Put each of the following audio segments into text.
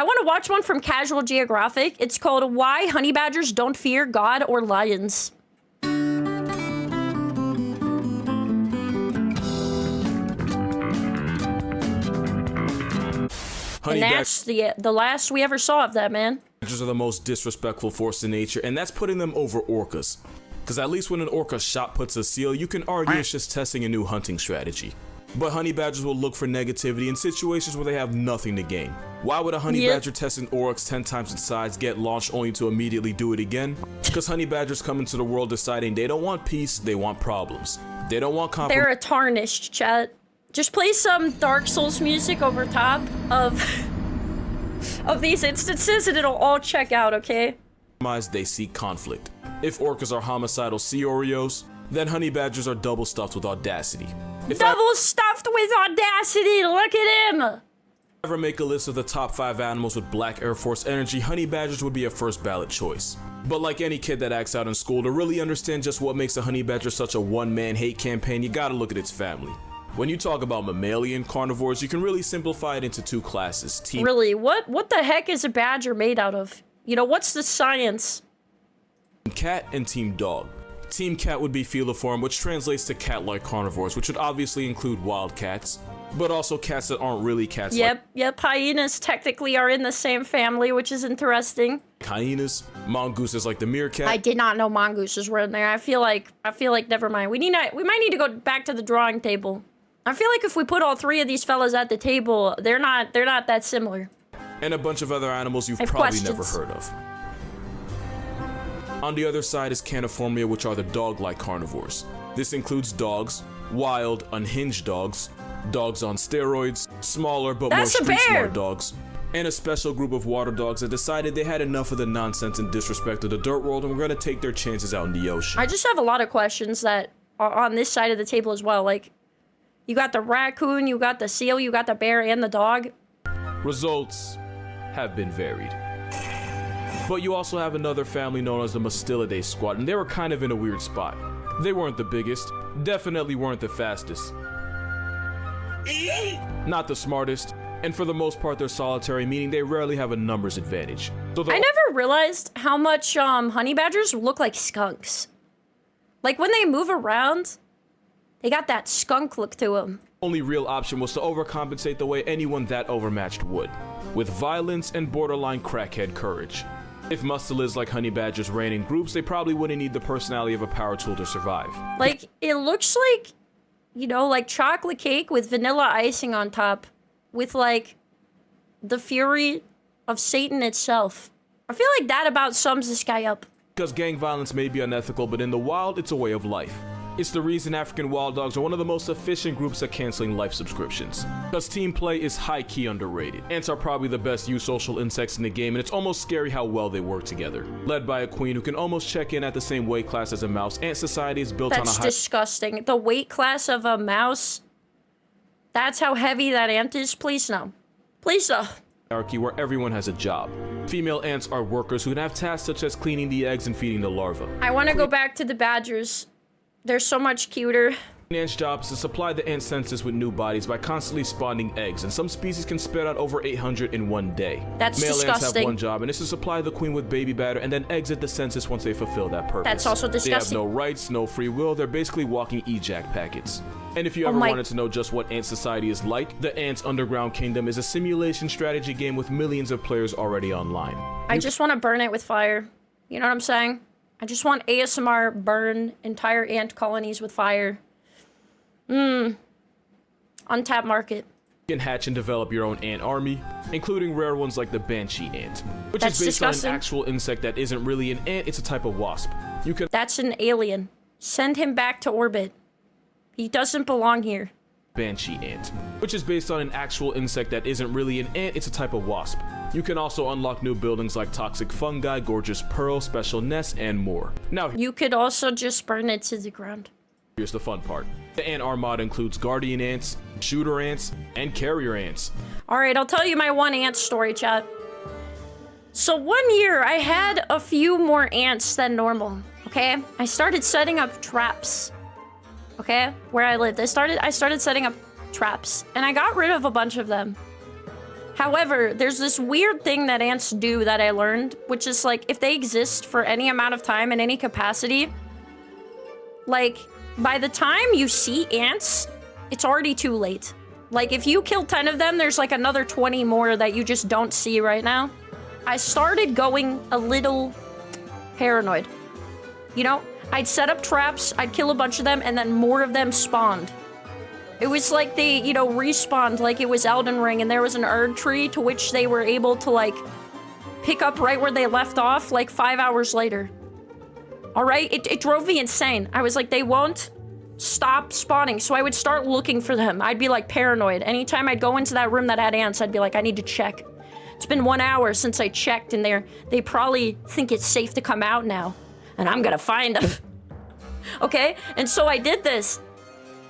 I want to watch one from Casual Geographic. It's called Why Honey Badgers Don't Fear God or Lions. And that's the last we ever saw of that, man. Badgers are the most disrespectful force in nature, and that's putting them over orcas. Because at least when an orca shot puts a seal, you can argue it's just testing a new hunting strategy. But honey badgers will look for negativity in situations where they have nothing to gain. Why would a honey badger test an oryx 10 times its size, get launched only to immediately do it again? Because honey badgers come into the world deciding they don't want peace, they want problems. They don't want compromise. They're a tarnished, chat. Just play some Dark Souls music over top of these instances and it'll all check out, okay? They seek conflict. If orcas are homicidal sea Oreos, then honey badgers are double stuffed with audacity. Double stuffed with audacity, look at him! If I ever make a list of the top 5 animals with black Air Force energy, honey badgers would be a first ballot choice. But like any kid that acts out in school, to really understand just what makes a honey badger such a one-man hate campaign, you gotta look at its family. When you talk about mammalian carnivores, you can really simplify it into 2 classes. Really, what the heck is a badger made out of? You know, what's the science? Cat and team dog. Team cat would be feliform, which translates to cat-like carnivores, which would obviously include wild cats, but also cats that aren't really cats. Yep, hyenas technically are in the same family, which is interesting. Hyenas, mongooses like the meerkat. I did not know mongooses were in there. I feel like never mind. We might need to go back to the drawing table. I feel like if we put all 3 of these fellas at the table, they're not that similar. And a bunch of other animals you've probably never heard of. On the other side is Caniformia, which are the dog-like carnivores. This includes dogs, wild, unhinged dogs, dogs on steroids, smaller but more street-smart dogs, and a special group of water dogs that decided they had enough of the nonsense and disrespect of the dirt world and were going to take their chances out in the ocean. I just have a lot of questions that are on this side of the table as well. Like, you got the raccoon, you got the seal, you got the bear, and the dog. Results have been varied. But you also have another family known as the Mustelidae squad, and they were kind of in a weird spot. They weren't the biggest, definitely weren't the fastest, not the smartest, and for the most part they're solitary, meaning they rarely have a numbers advantage. So I never realized how much honey badgers look like skunks. Like when they move around, they got that skunk look to them. Only real option was to overcompensate the way anyone that overmatched would, with violence and borderline crackhead courage. If mustelids like honey badgers ran in groups, they probably wouldn't need the personality of a power tool to survive. Like, it looks like, you know, like chocolate cake with vanilla icing on top, with like the fury of Satan itself. I feel like that about sums this guy up. Because gang violence may be unethical, but in the wild, it's a way of life. It's the reason African wild dogs are one of the most efficient groups at canceling life subscriptions. Because team play is high-key underrated. Ants are probably the best used social insects in the game, and it's almost scary how well they work together. Led by a queen who can almost check in at the same weight class as a mouse, ant society is built on a high— That's disgusting. The weight class of a mouse? That's how heavy that ant is? Please no. Please no. Hierarchy where everyone has a job. Female ants are workers who can have tasks such as cleaning the eggs and feeding the larvae. I want to go back to the badgers. They're so much cuter. Ants' job is to supply the ant census with new bodies by constantly spawning eggs, and some species can spit out over 800 in one day. That's disgusting. Male ants have one job, and it's to supply the queen with baby batter and then exit the census once they fulfill that purpose. That's also disgusting. They have no rights, no free will. They're basically walking ejac packets. And if you ever wanted to know just what ant society is like, the Ants Underground Kingdom is a simulation strategy game with millions of players already online. I just want to burn it with fire. You know what I'm saying? I just want ASMR burn entire ant colonies with fire. Untapped market. You can hatch and develop your own ant army, including rare ones like the banshee ant, which That's is based disgusting. on an actual insect that isn't really an ant, it's a type of wasp. You can— That's an alien. Send him back to orbit. He doesn't belong here. Banshee ant, which is based on an actual insect that isn't really an ant, it's a type of wasp. You can also unlock new buildings like toxic fungi, gorgeous pearl, special nests, and more. Now, you could also just burn it to the ground. Here's the fun part. The ant armada includes guardian ants, shooter ants, and carrier ants. Alright, I'll tell you my one ant story, chat. So one year, I had a few more ants than normal, okay? I started setting up traps, okay? Where I lived. I started setting up traps, and I got rid of a bunch of them. However, there's this weird thing that ants do that I learned, which is like, if they exist for any amount of time in any capacity, like, by the time you see ants, it's already too late. Like, if you kill 10 of them, there's like another 20 more that you just don't see right now. I started going a little paranoid. You know, I'd set up traps, I'd kill a bunch of them, and then more of them spawned. It was like they, you know, respawned like it was Elden Ring, and there was an Erd tree to which they were able to, like, pick up right where they left off, like, 5 hours later. Alright? It drove me insane. I was like, they won't stop spawning, so I would start looking for them. I'd be, like, paranoid. Anytime I'd go into that room that had ants, I'd be like, I need to check. It's been 1 hour since I checked, and they probably think it's safe to come out now. And I'm gonna find them. Okay? And so I did this.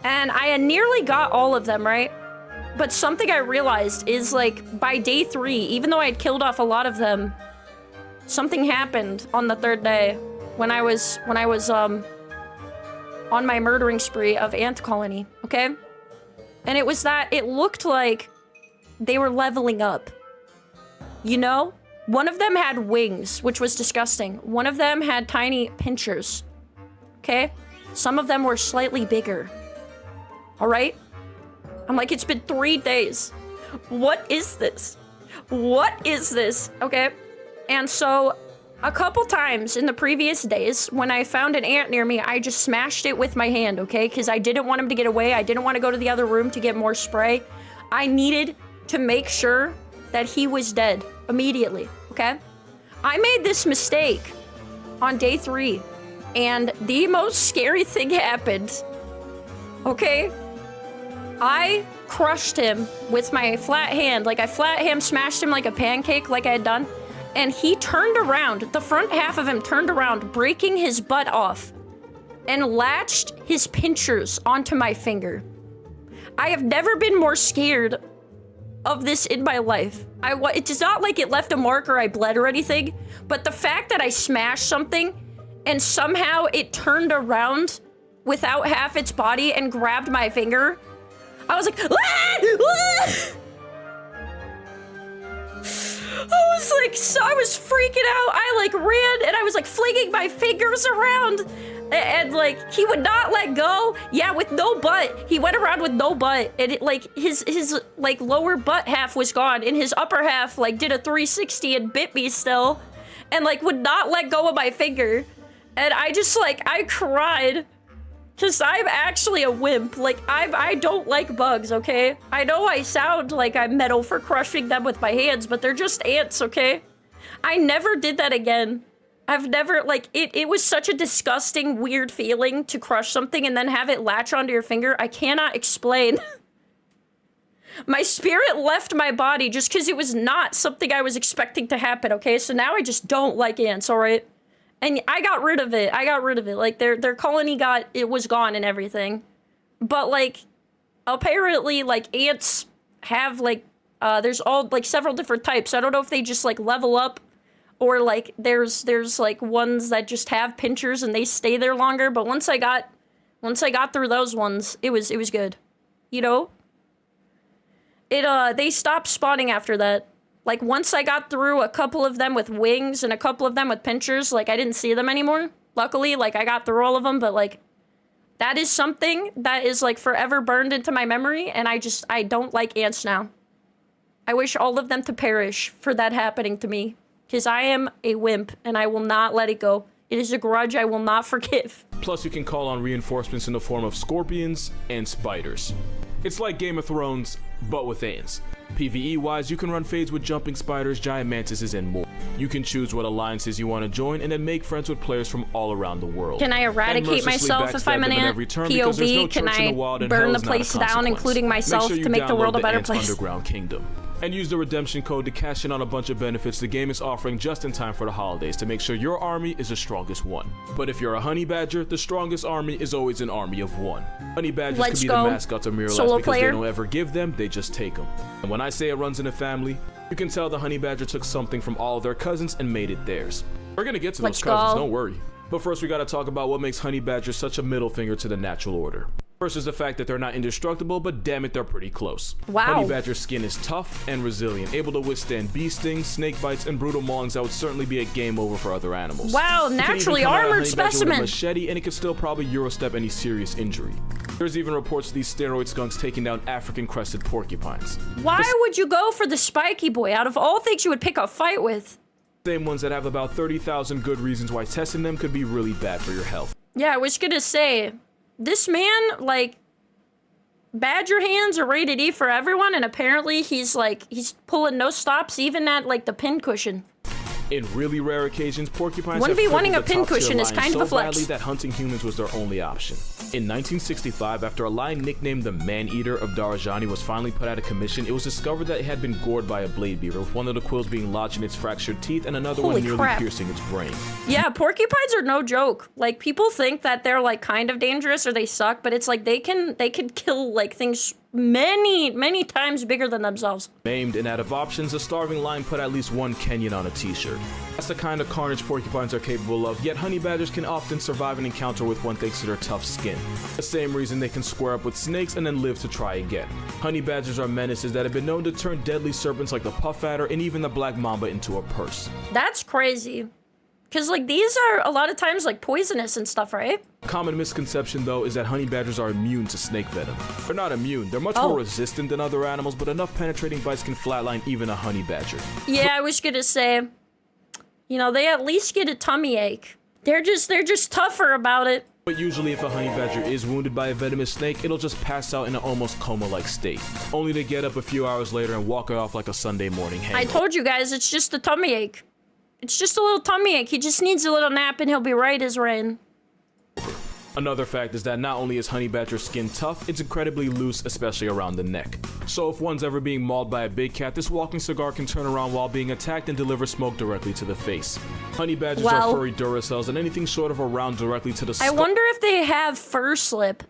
And I had nearly got all of them, right? But something I realized is, like, by day 3, even though I had killed off a lot of them, something happened on the 3rd day when I was on my murdering spree of ant colony, okay? And it was that it looked like they were leveling up. You know? One of them had wings, which was disgusting. One of them had tiny pinchers, okay? Some of them were slightly bigger. All right? I'm like, it's been 3 days. What is this? What is this? Okay? And so, a couple times in the previous days, when I found an ant near me, I just smashed it with my hand, okay? Because I didn't want him to get away. I didn't want to go to the other room to get more spray. I needed to make sure that he was dead immediately, okay? I made this mistake on day 3, and the most scary thing happened, okay? I crushed him with my flat hand. Like, I flat hand smashed him like a pancake, like I had done. And he turned around. The front half of him turned around, breaking his butt off, and latched his pinchers onto my finger. I have never been more scared of this in my life. It's not like it left a mark or I bled or anything, but the fact that I smashed something and somehow it turned around without half its body and grabbed my finger, I was like, ah! I was freaking out. I like ran and I was like flinging my fingers around, and like he would not let go. Yeah, with no butt. He went around with no butt, and it, like his like lower butt half was gone, and his upper half like did a 360 and bit me still, and like would not let go of my finger. And I just like, I cried. Cause I'm actually a wimp. Like, I don't like bugs, okay? I know I sound like I'm metal for crushing them with my hands, but they're just ants, okay? I never did that again. I've never, like, it was such a disgusting, weird feeling to crush something and then have it latch onto your finger. I cannot explain. My spirit left my body just because it was not something I was expecting to happen, okay? So now I just don't like ants, alright? And I got rid of it. Like, their colony was gone and everything. But, like, apparently, like, ants have, like, there's all, like, several different types. I don't know if they just, like, level up, or, like, there's, like, ones that just have pinchers and they stay there longer. But once I got through those ones, it was good. You know? They stopped spawning after that. Like, once I got through a couple of them with wings and a couple of them with pinchers, like, I didn't see them anymore. Luckily, like, I got through all of them, but, like, that is something that is, like, forever burned into my memory, and I don't like ants now. I wish all of them to perish for that happening to me, because I am a wimp, and I will not let it go. It is a grudge I will not forgive. Plus, you can call on reinforcements in the form of scorpions and spiders. It's like Game of Thrones, but with ants. PvE-wise, you can run fades with jumping spiders, giant mantises, and more. You can choose what alliances you want to join and then make friends with players from all around the world. Can I eradicate myself if I'm an ant? POV, can I burn the place down, including myself, to make the world a better place? Underground Kingdom. And use the redemption code to cash in on a bunch of benefits the game is offering just in time for the holidays to make sure your army is the strongest one. But if you're a honey badger, the strongest army is always an army of one. Honey badgers can be the mascots of Mirrorless because they don't ever give them, they just take them. And when I say it runs in a family, you can tell the honey badger took something from all of their cousins and made it theirs. We're gonna get to those cousins, don't worry. But first we gotta talk about what makes honey badgers such a middle finger to the natural order. First is the fact that they're not indestructible, but damn it, they're pretty close. Wow. Honey badger skin is tough and resilient, able to withstand bee stings, snake bites, and brutal maulings that would certainly be a game over for other animals. Wow, You can even naturally come at a armored honey badger with a specimen. machete, and it could still probably Eurostep any serious injury. There's even reports of these steroid skunks taking down African crested porcupines. Why would you go for the spiky boy out of all things you would pick a fight with? Same ones that have about 30,000 good reasons why testing them could be really bad for your health. Yeah, I was gonna say, this man, like, badger hands are rated E for everyone, and apparently he's pulling no stops even at, like, the pincushion. In really rare occasions, porcupines 1v1ing have a pincushion is kind of a so badly flex. that hunting humans was their only option. In 1965, after a lion nicknamed the Man-Eater of Darajani was finally put out of commission, it was discovered that it had been gored by a blade beaver, with one of the quills being lodged in its fractured teeth and another Holy one nearly crap. piercing its brain. Yeah, porcupines are no joke. Like, people think that they're, like, kind of dangerous or they suck, but it's like they can kill, like, things many times bigger than themselves. Maimed and out of options, a starving lion put at least one Kenyan on a t-shirt. That's the kind of carnage porcupines are capable of, yet honey badgers can often survive an encounter with one thanks to their tough skin. The same reason they can square up with snakes and then live to try again. Honey badgers are menaces that have been known to turn deadly serpents like the puff adder and even the black mamba into a purse. That's crazy. Because, like, these are a lot of times, like, poisonous and stuff, right? A common misconception, though, is that honey badgers are immune to snake venom. They're not immune. They're much more resistant than other animals, but enough penetrating bites can flatline even a honey badger. Yeah, I was gonna say, you know, they at least get a tummy ache. They're just tougher about it. But usually if a honey badger is wounded by a venomous snake, it'll just pass out in an almost coma-like state, only to get up a few hours later and walk off like a Sunday morning hangover. I told you guys, it's just a tummy ache. It's just a little tummy ache. He just needs a little nap and he'll be right as rain. Another fact is that not only is honey badger skin tough, it's incredibly loose, especially around the neck. So if one's ever being mauled by a big cat, this walking cigar can turn around while being attacked and deliver smoke directly to the face. Honey badgers are furry duracells, and anything short of a round directly to the skull. I wonder if they have fur slip.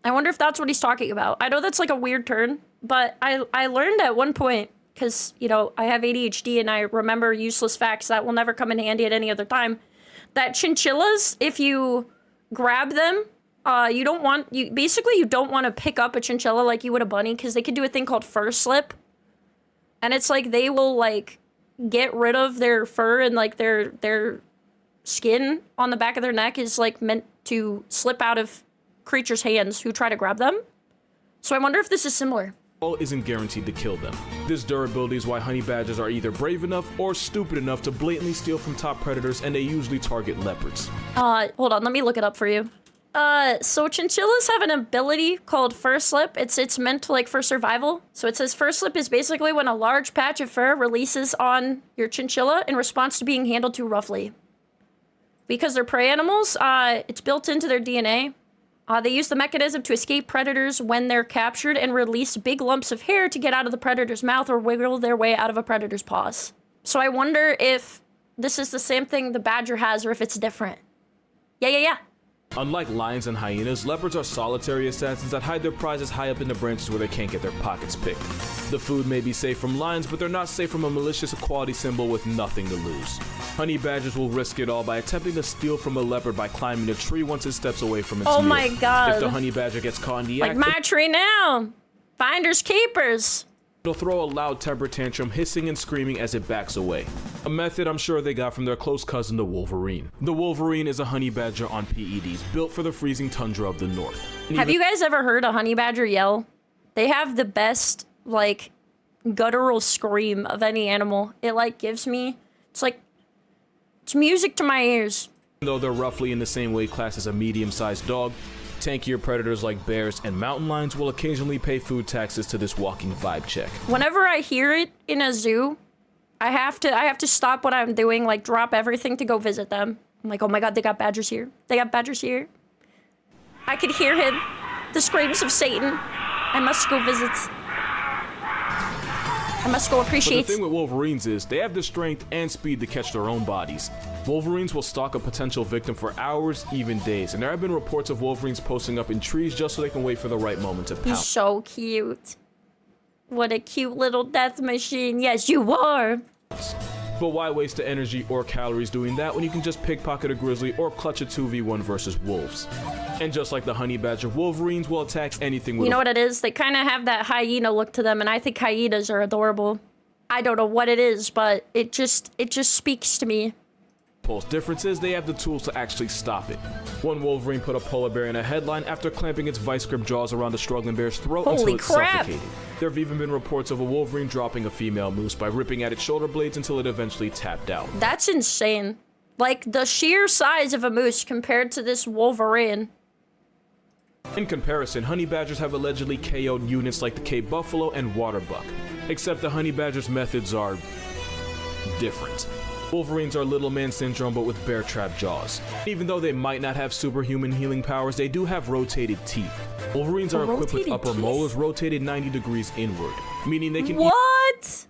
I wonder if that's what he's talking about. I know that's like a weird turn, but I learned at one point, because, you know, I have ADHD and I remember useless facts that will never come in handy at any other time, that chinchillas, if you grab them, you don't want to pick up a chinchilla like you would a bunny, because they could do a thing called fur slip. And it's like they will, like, get rid of their fur, and, like, their skin on the back of their neck is, like, meant to slip out of creatures' hands who try to grab them. So I wonder if this is similar. Isn't guaranteed to kill them. This durability is why honey badgers are either brave enough or stupid enough to blatantly steal from top predators, and they usually target leopards. Hold on, let me look it up for you. So chinchillas have an ability called fur slip. It's meant to, like, for survival. So it says fur slip is basically when a large patch of fur releases on your chinchilla in response to being handled too roughly. Because they're prey animals, it's built into their DNA. They use the mechanism to escape predators when they're captured and release big lumps of hair to get out of the predator's mouth or wiggle their way out of a predator's paws. So I wonder if this is the same thing the badger has or if it's different. Yeah. Unlike lions and hyenas, leopards are solitary assassins that hide their prizes high up in the branches where they can't get their pockets picked. The food may be safe from lions, but they're not safe from a malicious equality symbol with nothing to lose. Honey badgers will risk it all by attempting to steal from a leopard by climbing a tree once it steps away from its meal. Oh my god. If the honey badger gets caught in the act, like my tree now. Finders keepers. it'll throw a loud temper tantrum, hissing and screaming as it backs away. A method I'm sure they got from their close cousin, the wolverine. The wolverine is a honey badger on PEDs, built for the freezing tundra of the north. Have you guys ever heard a honey badger yell? They have the best, like, guttural scream of any animal. It, like, gives me, it's music to my ears. Though they're roughly in the same weight class as a medium-sized dog, tankier predators like bears and mountain lions will occasionally pay food taxes to this walking vibe check. Whenever I hear it in a zoo, I have to stop what I'm doing, like drop everything to go visit them. I'm like, oh my god, they got badgers here. They got badgers here. I could hear him, the screams of Satan. I must go visit. I must go appreciate. But the thing with wolverines is they have the strength and speed to catch their own bodies. Wolverines will stalk a potential victim for hours, even days, and there have been reports of wolverines posting up in trees just so they can wait for the right moment to pounce. He's so cute. What a cute little death machine. Yes, you are. But why waste the energy or calories doing that when you can just pickpocket a grizzly or clutch a 2v1 versus wolves? And just like the honey badger, wolverines will attack anything with You know what it is? They kind of have that hyena look to them, and I think hyenas are adorable. I don't know what it is, but it just speaks to me. Pulse difference is they have the tools to actually stop it. One wolverine put a polar bear in a headline after clamping its vice-grip jaws around the struggling bear's throat until it suffocated. There have even been reports of a wolverine dropping a female moose by ripping at its shoulder blades until it eventually tapped out. That's insane. Like, the sheer size of a moose compared to this wolverine. In comparison, honey badgers have allegedly KO'd units like the Cape buffalo and water buck. Except the honey badger's methods are different. Wolverines are little man syndrome but with bear trap jaws. Even though they might not have superhuman healing powers, they do have rotated teeth. Wolverines are equipped with upper molars rotated 90 degrees inward, meaning they can What?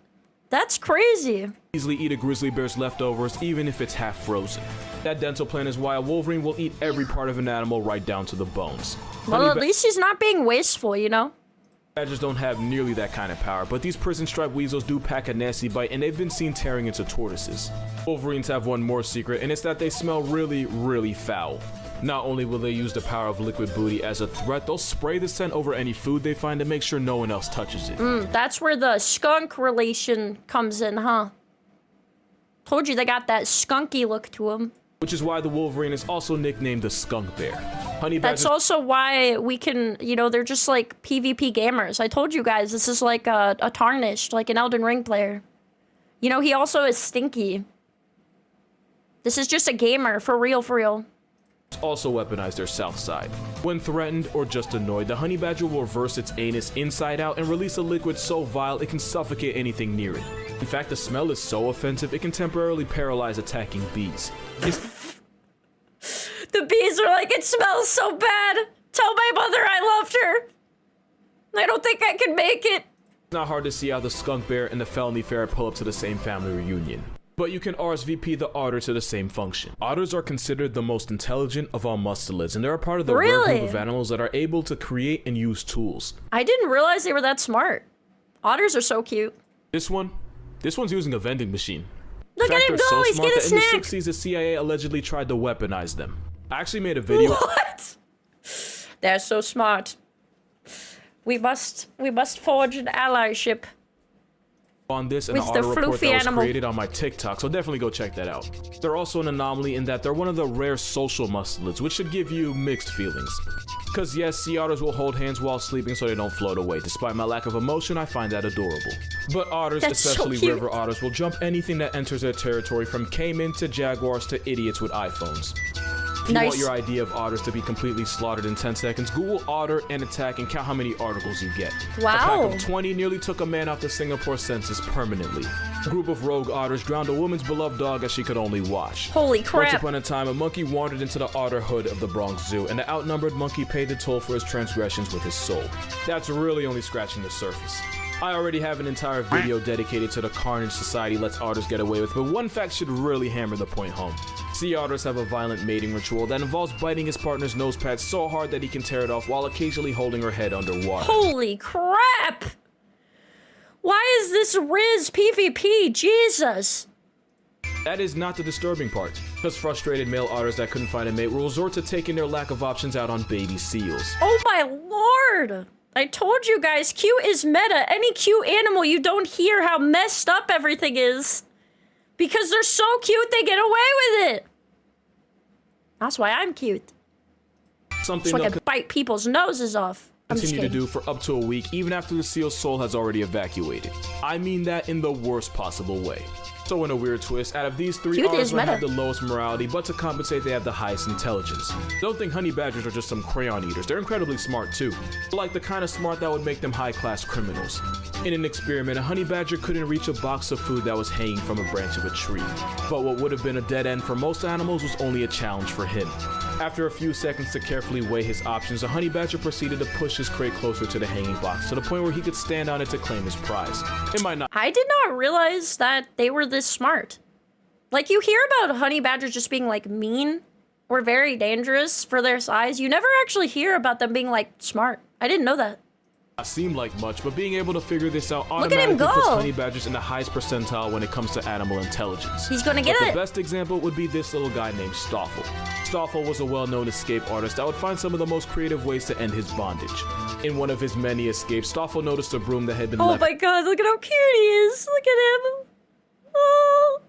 That's crazy. easily eat a grizzly bear's leftovers even if it's half frozen. That dental plan is why a wolverine will eat every part of an animal right down to the bones. Well, at least he's not being wasteful, you know? Badgers don't have nearly that kind of power, but these prison-striped weasels do pack a nasty bite, and they've been seen tearing into tortoises. Wolverines have one more secret, and it's that they smell really, really foul. Not only will they use the power of liquid booty as a threat, they'll spray the scent over any food they find to make sure no one else touches it. That's where the skunk relation comes in, huh? Told you they got that skunky look to them. Which is why the wolverine is also nicknamed the skunk bear. Honey badgers. That's also why we can, you know, they're just like PvP gamers. I told you guys, this is like a Tarnished, like an Elden Ring player. You know, he also is stinky. This is just a gamer, for real, for real. Also weaponize their south side. When threatened or just annoyed, the honey badger will reverse its anus inside out and release a liquid so vile it can suffocate anything near it. In fact, the smell is so offensive it can temporarily paralyze attacking bees. The bees are like, it smells so bad. Tell my mother I loved her. I don't think I can make it. It's not hard to see how the skunk bear and the felony ferret pull up to the same family reunion. But you can RSVP the otter to the same function. Otters are considered the most intelligent of all mustelids, and they're a part of the rare group of animals that are able to create and use tools. I didn't realize they were that smart. Otters are so cute. This one's using a vending machine. Look at him go, he's getting a snack. In the 60s, the CIA allegedly tried to weaponize them. I actually made a video. What? They're so smart. We must forge an allyship on this and the Otter report that was created on my TikTok, so definitely go check that out. They're also an anomaly in that they're one of the rare social mustelids, which should give you mixed feelings. Because yes, sea otters will hold hands while sleeping so they don't float away. Despite my lack of emotion, I find that adorable. But otters, especially river otters, will jump anything that enters their territory, from caiman to jaguars to idiots with iPhones. If you want your idea of otters to be completely slaughtered in 10 seconds, Google otter and attack and count how many articles you get. Wow. A pack of 20 nearly took a man off the Singapore census permanently. A group of rogue otters drowned a woman's beloved dog as she could only watch. Holy crap. Once upon a time, a monkey wandered into the otter hood of the Bronx Zoo, and the outnumbered monkey paid the toll for his transgressions with his soul. That's really only scratching the surface. I already have an entire video dedicated to the carnage society lets otters get away with, but one fact should really hammer the point home. Sea otters have a violent mating ritual that involves biting his partner's nose pad so hard that he can tear it off while occasionally holding her head underwater. Holy crap! Why is this Riz PvP? Jesus! That is not the disturbing part, because frustrated male otters that couldn't find a mate will resort to taking their lack of options out on baby seals. Oh my lord! I told you guys, cute is meta. Any cute animal, you don't hear how messed up everything is. Because they're so cute, they get away with it. That's why I'm cute. Something so I can bite people's noses off. Continue to do for up to a week, even after the seal's soul has already evacuated. I mean that in the worst possible way. So in a weird twist, out of these three, otters might have the lowest morality, but to compensate, they have the highest intelligence. Don't think honey badgers are just some crayon eaters. They're incredibly smart too. Like the kind of smart that would make them high-class criminals. In an experiment, a honey badger couldn't reach a box of food that was hanging from a branch of a tree. But what would have been a dead end for most animals was only a challenge for him. After a few seconds to carefully weigh his options, a honey badger proceeded to push his crate closer to the hanging box, to the point where he could stand on it to claim his prize. It might not— I did not realize that they were this smart. Like, you hear about honey badgers just being, like, mean or very dangerous for their size. You never actually hear about them being, like, smart. I didn't know that. Seem like much, but being able to figure this out Look at him automatically puts go. honey badgers in the highest percentile when it comes to animal intelligence. He's gonna get But it. the best example would be this little guy named Stoffel. Stoffel was a well-known escape artist that would find some of the most creative ways to end his bondage. In one of his many escapes, Stoffel noticed a broom that had been left. Oh my god, look at how cute he is. Look at him. Oh.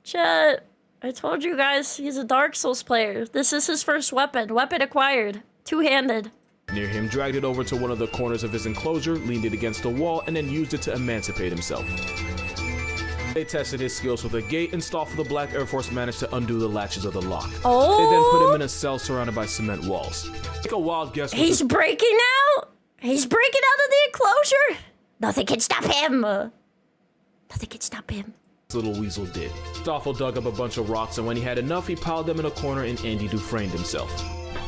Chat. I told you guys, he's a Dark Souls player. This is his first weapon. Weapon acquired. Two-handed. Near him, dragged it over to one of the corners of his enclosure, leaned it against a wall, and then used it to emancipate himself. They tested his skills with a gate, and Stoffel the Black Air Force managed to undo the latches of the lock. Oh! They then put him in a cell surrounded by cement walls. Take a wild guess. He's breaking out! He's breaking out of the enclosure! Nothing can stop him! Nothing can stop him. Little weasel did. Stoffel dug up a bunch of rocks, and when he had enough, he piled them in a corner and Andy Dufresne himself.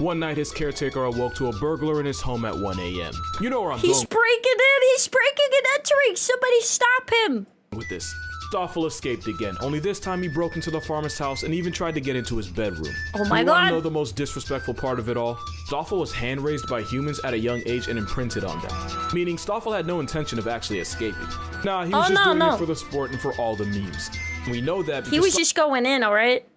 One night, his caretaker awoke to a burglar in his home at 1 a.m. You know where I'm He's going breaking in! He's breaking and entering! Somebody stop him! with this. Stoffel escaped again, only this time he broke into the farmer's house and even tried to get into his bedroom. Oh my You god! wanna know the most disrespectful part of it all? Stoffel was hand-raised by humans at a young age and imprinted on them. Meaning Stoffel had no intention of actually escaping. Nah, he was just doing it for the sport and for all the memes. We know that because He was just going in, alright?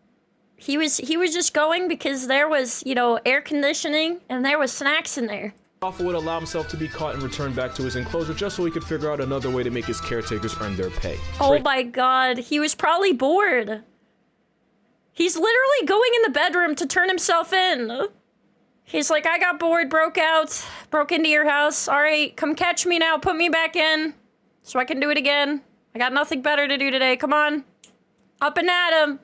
He was just going because there was, you know, air conditioning and there was snacks in there. Stoffel would allow himself to be caught and returned back to his enclosure just so he could figure out another way to make his caretakers earn their pay. Oh my god, he was probably bored. He's literally going in the bedroom to turn himself in. He's like, I got bored, broke into your house. Alright, come catch me now, put me back in so I can do it again. I got nothing better to do today, come on. Up and at him.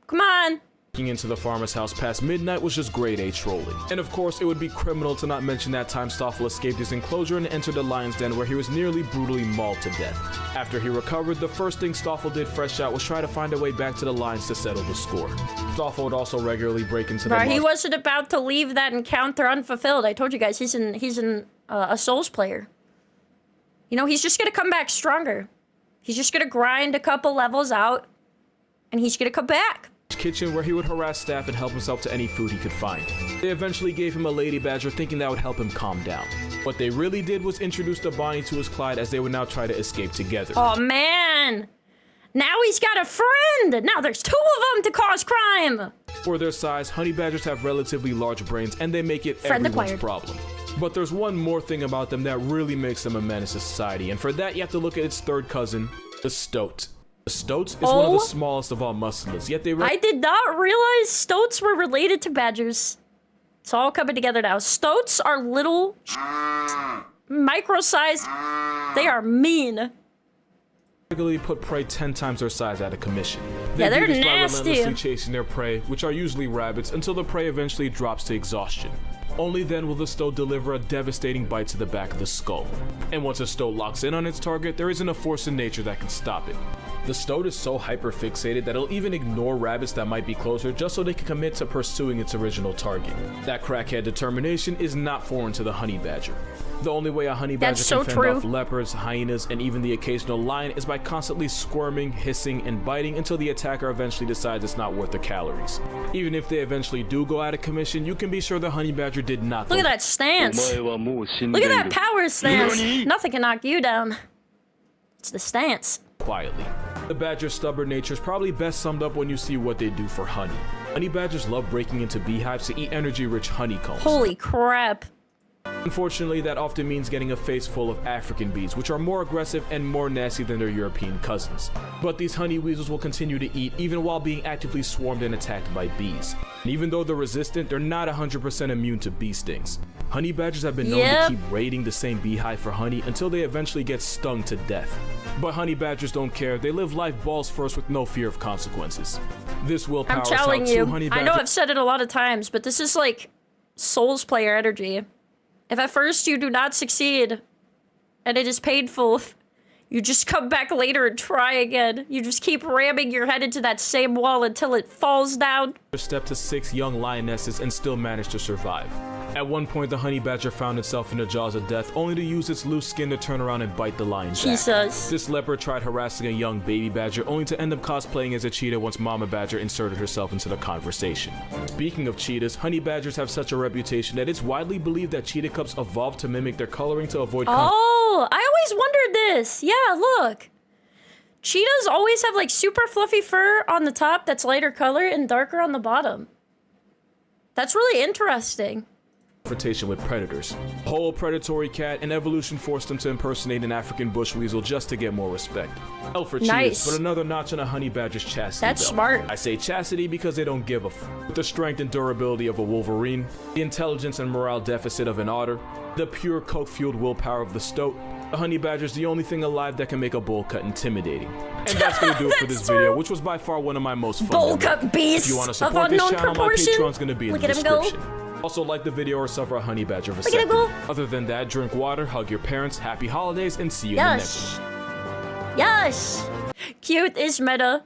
Come on. Breaking into the farmer's house past midnight was just grade A trolling. And of course, it would be criminal to not mention that time Stoffel escaped his enclosure and entered the lion's den where he was nearly brutally mauled to death. After he recovered, the first thing Stoffel did fresh out was try to find a way back to the lions to settle the score. Stoffel would also regularly break into the He wasn't about to leave that encounter unfulfilled. I told you guys, he's a Souls player. You know, he's just gonna come back stronger. He's just gonna grind a couple levels out, and he's gonna come back. Kitchen where he would harass staff and help himself to any food he could find. They eventually gave him a lady badger thinking that would help him calm down. What they really did was introduce the Bonnie to his Clyde as they would now try to escape together. Oh man! Now he's got a friend! Now there's two of them to cause crime! For their size, honey badgers have relatively large brains and they make it Friend everyone's acquired. problem. But there's one more thing about them that really makes them a menace to society, and for that you have to look at its third cousin, the stoat. The stoats is one of the smallest of all mustelid, yet they... I did not realize stoats were related to badgers. It's all coming together now. Stoats are little, micro-sized. They are mean. Regularly put prey 10 times their size out of commission. Yeah, they're do this by nasty. relentlessly chasing their prey, which are usually rabbits, until the prey eventually drops to exhaustion. Only then will the stoat deliver a devastating bite to the back of the skull. And once a stoat locks in on its target, there isn't a force in nature that can stop it. The stoat is so hyper-fixated that it'll even ignore rabbits that might be closer just so they can commit to pursuing its original target. That crackhead determination is not foreign to the honey badger. The only way a honey badger can fend off leopards, hyenas, and even the occasional lion is by constantly squirming, hissing, and biting until the attacker eventually decides it's not worth the calories. Even if they eventually do go out of commission, you can be sure the honey badger did not. Look at that stance. Look at that power stance. Nothing can knock you down. It's the stance. Quietly. The badger's stubborn nature is probably best summed up when you see what they do for honey. Honey badgers love breaking into beehives to eat energy-rich honeycombs. Holy crap. Unfortunately, that often means getting a face full of African bees, which are more aggressive and more nasty than their European cousins. But these honey weasels will continue to eat even while being actively swarmed and attacked by bees. And even though they're resistant, they're not 100% immune to bee stings. Honey badgers have been known to keep raiding the same beehive for honey until they eventually get stung to death. But honey badgers don't care. They live life balls first with no fear of consequences. This willpower I'm telling you, honey badgers... I know I've said it a lot of times, but this is like Souls player energy. If at first you do not succeed, and it is painful, you just come back later and try again. You just keep ramming your head into that same wall until it falls down. Step to 6 young lionesses and still manage to survive. At one point, the honey badger found itself in the jaws of death, only to use its loose skin to turn around and bite the lion back. Jesus. This leopard tried harassing a young baby badger, only to end up cosplaying as a cheetah once Mama Badger inserted herself into the conversation. Speaking of cheetahs, honey badgers have such a reputation that it's widely believed that cheetah cubs evolved to mimic their coloring to avoid Oh, I always wondered this. Yeah, look. Cheetahs always have like super fluffy fur on the top that's lighter color and darker on the bottom. That's really interesting. confrontation with predators. A whole predatory cat, and evolution forced them to impersonate an African bush weasel just to get more respect. L for cheetahs, but another notch on a honey badger's chastity That's belt. smart. I say chastity because they don't give a f. With the strength and durability of a wolverine, the intelligence and morale deficit of an otter, the pure coke-fueled willpower of the stoat, the honey badger's the only thing alive that can make a bull cut intimidating. And that's gonna do it for this video, which was by far one of my most fun. Bull cut beast If you want to of support this unknown channel, proportion. my Patreon's gonna be in Look the at him go. description. Also, like the video or suffer a honey badger Look at him vasectomy. go. Other than that, drink water, hug your parents, happy holidays, and see you in the next one. Yes. Cute is meta.